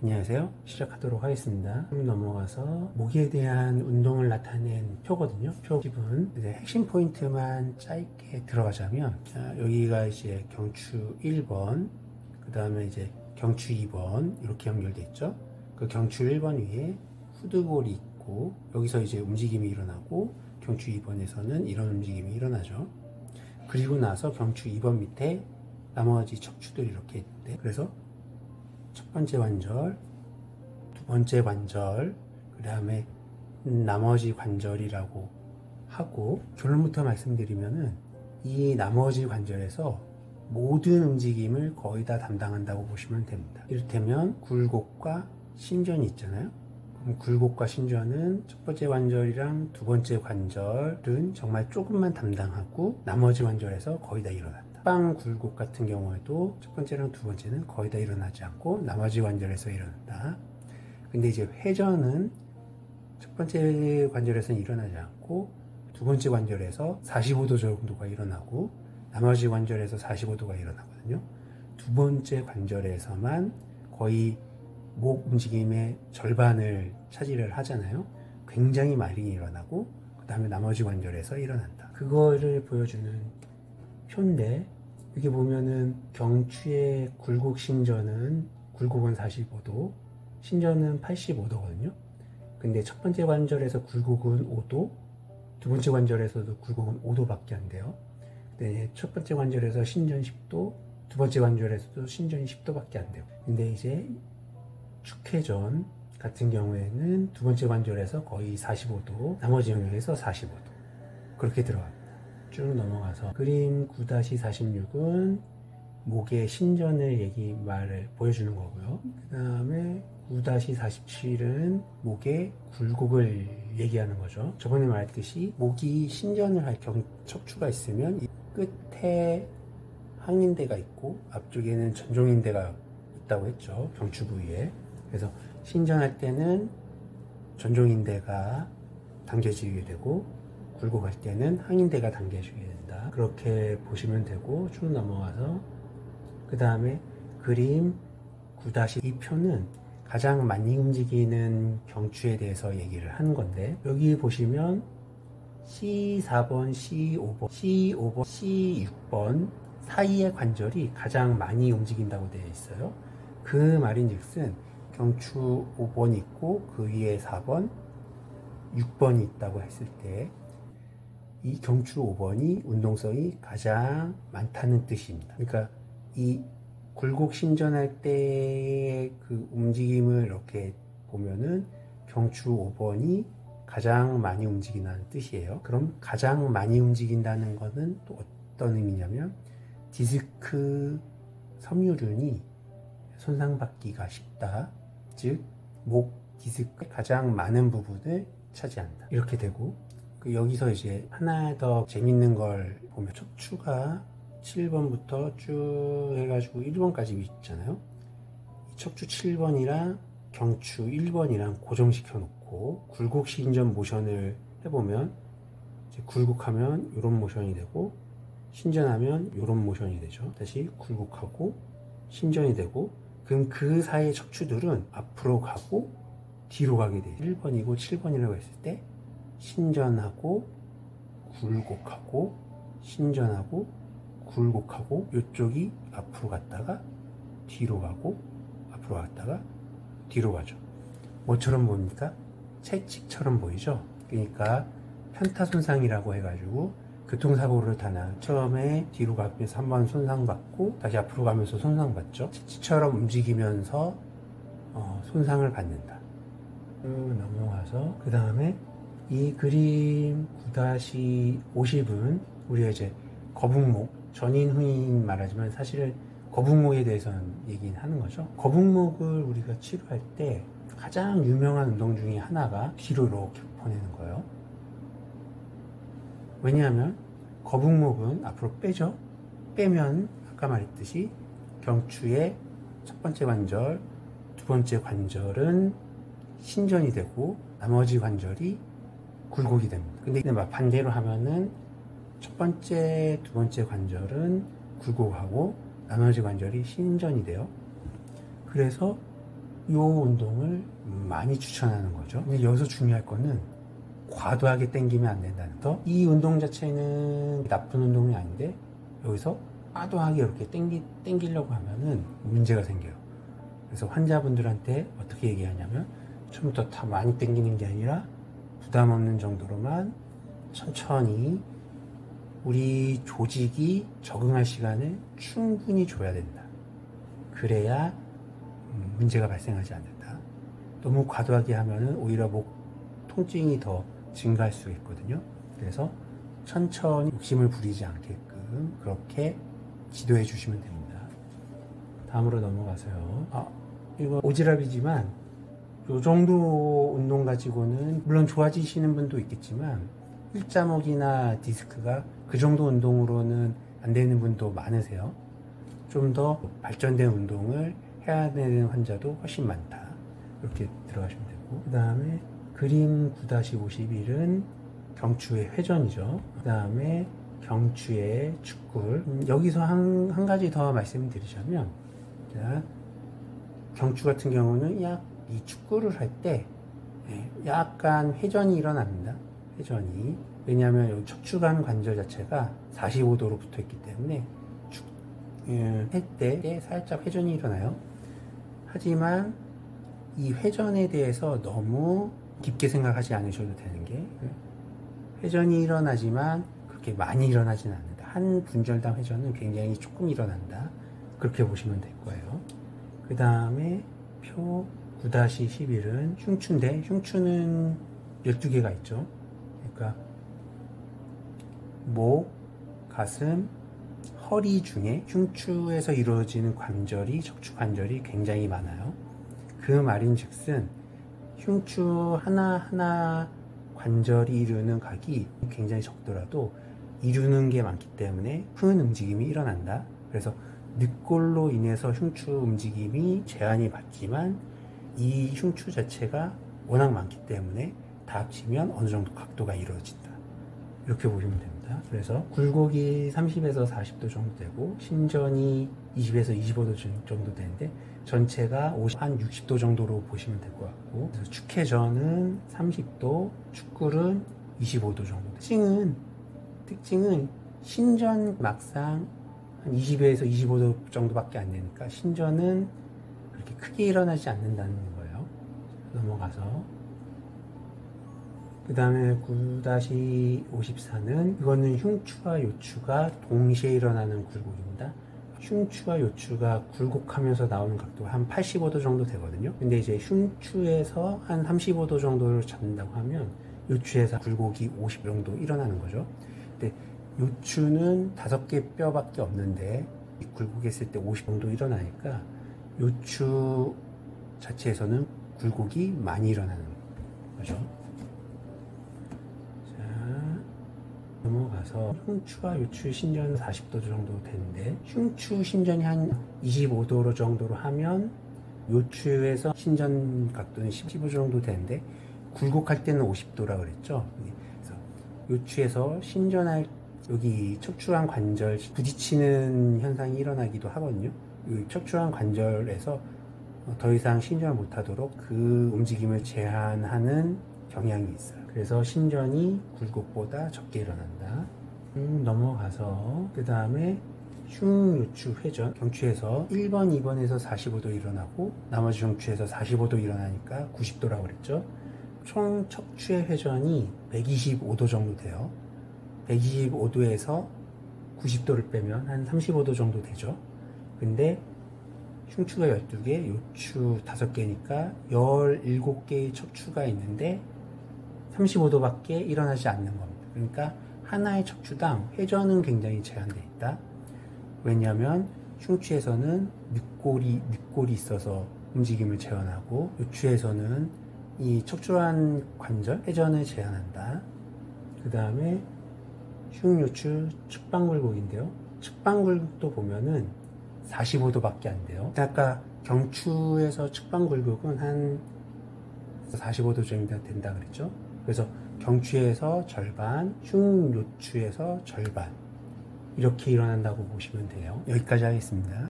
안녕하세요. 시작하도록 하겠습니다. 넘어가서 목에 대한 운동을 나타낸 표거든요. 표 집은 이제 핵심 포인트만 짧게 들어가자면, 여기가 이제 경추 1번, 그 다음에 이제 경추 2번 이렇게 연결돼 있죠. 그 경추 1번 위에 후두골이 있고, 여기서 이제 움직임이 일어나고, 경추 2번에서는 이런 움직임이 일어나죠. 그리고 나서 경추 2번 밑에 나머지 척추들이 이렇게 있는데, 그래서 첫 번째 관절, 두 번째 관절, 그 다음에 나머지 관절이라고 하고, 결론부터 말씀드리면은 이 나머지 관절에서 모든 움직임을 거의 다 담당한다고 보시면 됩니다. 이를테면 굴곡과 신전이 있잖아요. 그럼 굴곡과 신전은 첫 번째 관절이랑 두 번째 관절은 정말 조금만 담당하고 나머지 관절에서 거의 다 일어난다. 빵 굴곡 같은 경우에도 첫 번째랑 두 번째는 거의 다 일어나지 않고 나머지 관절에서 일어난다. 근데 이제 회전은 첫 번째 관절에서는 일어나지 않고 두 번째 관절에서 45도 정도가 일어나고 나머지 관절에서 45도가 일어나거든요. 두 번째 관절에서만 거의 목 움직임의 절반을 차지를 하잖아요. 굉장히 많이 일어나고 그 다음에 나머지 관절에서 일어난다. 그거를 보여주는 표인데, 여기 보면은 경추의 굴곡 신전은 굴곡은 45도, 신전은 85도거든요. 근데 첫 번째 관절에서 굴곡은 5도, 두 번째 관절에서도 굴곡은 5도밖에 안 돼요. 근데 첫 번째 관절에서 신전 10도, 두 번째 관절에서도 신전이 10도밖에 안 돼요. 근데 이제 축회전 같은 경우에는 두 번째 관절에서 거의 45도, 나머지 영역에서 45도 그렇게 들어갑니다. 쭉 넘어가서 그림 9-46은 목의 신전을 말을 보여주는 거고요. 그 다음에 9-47은 목의 굴곡을 얘기하는 거죠. 저번에 말했듯이 목이 신전을 할 척추가 있으면 이 끝에 항인대가 있고 앞쪽에는 전종인대가 있다고 했죠. 경추 부위에. 그래서 신전할 때는 전종인대가 당겨지게 되고 굴곡할 때는 항인대가 당겨지게 된다. 그렇게 보시면 되고, 쭉 넘어가서 그 다음에 그림 9-2 표는 가장 많이 움직이는 경추에 대해서 얘기를 하는 건데, 여기 보시면 C4번, C5번, C5번, C6번 사이의 관절이 가장 많이 움직인다고 되어 있어요. 그 말인즉슨 경추 5번 있고 그 위에 4번, 6번이 있다고 했을 때 이 경추 5번이 운동성이 가장 많다는 뜻입니다. 그러니까 이 굴곡 신전할 때의 그 움직임을 이렇게 보면은 경추 5번이 가장 많이 움직인다는 뜻이에요. 그럼 가장 많이 움직인다는 것은 또 어떤 의미냐면 디스크 섬유륜이 손상받기가 쉽다. 즉, 목 디스크의 가장 많은 부분을 차지한다. 이렇게 되고, 여기서 이제 하나 더 재밌는 걸 보면 척추가 7번부터 쭉 해가지고 1번까지 있잖아요. 이 척추 7번이랑 경추 1번이랑 고정시켜 놓고 굴곡 신전 모션을 해보면 이제 굴곡하면 이런 모션이 되고 신전하면 이런 모션이 되죠. 다시 굴곡하고 신전이 되고, 그럼 그 사이의 척추들은 앞으로 가고 뒤로 가게 돼요. 1번이고 7번이라고 했을 때 신전하고 굴곡하고 신전하고 굴곡하고, 이쪽이 앞으로 갔다가 뒤로 가고 앞으로 갔다가 뒤로 가죠. 뭐처럼 보입니까? 채찍처럼 보이죠? 그러니까 편타 손상이라고 해가지고 교통사고를 타나 처음에 뒤로 가면서 한번 손상받고 다시 앞으로 가면서 손상받죠. 채찍처럼 움직이면서 손상을 받는다. 넘어가서 그 다음에 이 그림 9-50은 우리가 이제 거북목, 전인 후인 말하지만 사실은 거북목에 대해서는 얘기는 하는 거죠. 거북목을 우리가 치료할 때 가장 유명한 운동 중에 하나가 뒤로 이렇게 보내는 거예요. 왜냐하면 거북목은 앞으로 빼죠. 빼면 아까 말했듯이 경추의 첫 번째 관절, 두 번째 관절은 신전이 되고 나머지 관절이 굴곡이 됩니다. 근데 반대로 하면은 첫 번째, 두 번째 관절은 굴곡하고 나머지 관절이 신전이 돼요. 그래서 이 운동을 많이 추천하는 거죠. 근데 여기서 중요할 거는 과도하게 당기면 안 된다는 거. 이 운동 자체는 나쁜 운동이 아닌데 여기서 과도하게 이렇게 당기려고 하면은 문제가 생겨요. 그래서 환자분들한테 어떻게 얘기하냐면 처음부터 다 많이 당기는 게 아니라 부담 없는 정도로만 천천히 우리 조직이 적응할 시간을 충분히 줘야 된다. 그래야 문제가 발생하지 않는다. 너무 과도하게 하면은 오히려 목 통증이 더 증가할 수 있거든요. 그래서 천천히 욕심을 부리지 않게끔 그렇게 지도해 주시면 됩니다. 다음으로 넘어가서요. 이거 오지랖이지만 이 정도 운동 가지고는 물론 좋아지시는 분도 있겠지만 일자목이나 디스크가 그 정도 운동으로는 안 되는 분도 많으세요. 좀 더 발전된 운동을 해야 되는 환자도 훨씬 많다. 이렇게 들어가시면 되고, 그 다음에 그림 9-51은 경추의 회전이죠. 그 다음에 경추의 축굴. 여기서 한 가지 더 말씀드리자면, 자, 경추 같은 경우는 이 축구를 할 때 약간 회전이 일어납니다. 회전이. 왜냐하면 여기 척추관 관절 자체가 45도로 붙어 있기 때문에 할 때 살짝 회전이 일어나요. 하지만 이 회전에 대해서 너무 깊게 생각하지 않으셔도 되는 게, 회전이 일어나지만 그렇게 많이 일어나지는 않는다. 한 분절당 회전은 굉장히 조금 일어난다. 그렇게 보시면 될 거예요. 그 다음에 표 9-11은 흉추인데, 흉추는 12개가 있죠. 그러니까 목, 가슴, 허리 중에 흉추에서 이루어지는 관절이, 척추 관절이 굉장히 많아요. 그 말인즉슨 흉추 하나하나 관절이 이루는 각이 굉장히 적더라도 이루는 게 많기 때문에 큰 움직임이 일어난다. 그래서 늑골로 인해서 흉추 움직임이 제한이 받지만 이 흉추 자체가 워낙 많기 때문에 다 합치면 어느 정도 각도가 이루어진다. 이렇게 보시면 됩니다. 그래서 굴곡이 30에서 40도 정도 되고 신전이 20에서 25도 정도 되는데 전체가 한 60도 정도로 보시면 될 것 같고, 그래서 축회전은 30도, 축굴은 25도 정도. 특징은 신전 막상 한 20에서 25도 정도밖에 안 되니까 신전은 그렇게 크게 일어나지 않는다는 거예요. 넘어가서 그 다음에 9-54는 이거는 흉추와 요추가 동시에 일어나는 굴곡입니다. 흉추와 요추가 굴곡하면서 나오는 각도가 한 85도 정도 되거든요. 근데 이제 흉추에서 한 35도 정도를 잡는다고 하면 요추에서 굴곡이 50 정도 일어나는 거죠. 근데 요추는 5개 뼈밖에 없는데 굴곡했을 때 50 정도 일어나니까 요추 자체에서는 굴곡이 많이 일어나는 거죠. 넘어가서 흉추와 요추 신전 40도 정도 되는데, 흉추 신전이 한 25도 정도로 하면 요추에서 신전 각도는 15도 정도 되는데 굴곡할 때는 50도라 그랬죠. 그래서 요추에서 신전할 여기 척추관 관절 부딪히는 현상이 일어나기도 하거든요. 이 척추관 관절에서 더 이상 신전을 못하도록 그 움직임을 제한하는 경향이 있어요. 그래서 신전이 굴곡보다 적게 일어난다. 넘어가서 그 다음에 흉요추 회전, 경추에서 1번, 2번에서 45도 일어나고 나머지 경추에서 45도 일어나니까 90도라고 그랬죠. 총 척추의 회전이 125도 정도 돼요. 125도에서 90도를 빼면 한 35도 정도 되죠. 근데 흉추가 12개, 요추 5개니까 17개의 척추가 있는데 35도밖에 일어나지 않는 겁니다. 그러니까 하나의 척추당 회전은 굉장히 제한되어 있다. 왜냐하면 흉추에서는 늑골이 있어서 움직임을 제한하고 요추에서는 이 척추관 관절 회전을 제한한다. 그 다음에 흉요추 측방굴곡인데요. 측방굴곡도 보면은 45도밖에 안 돼요. 아까 경추에서 측방굴곡은 한 45도 정도 된다 그랬죠. 그래서 경추에서 절반, 흉요추에서 절반 이렇게 일어난다고 보시면 돼요. 여기까지 하겠습니다.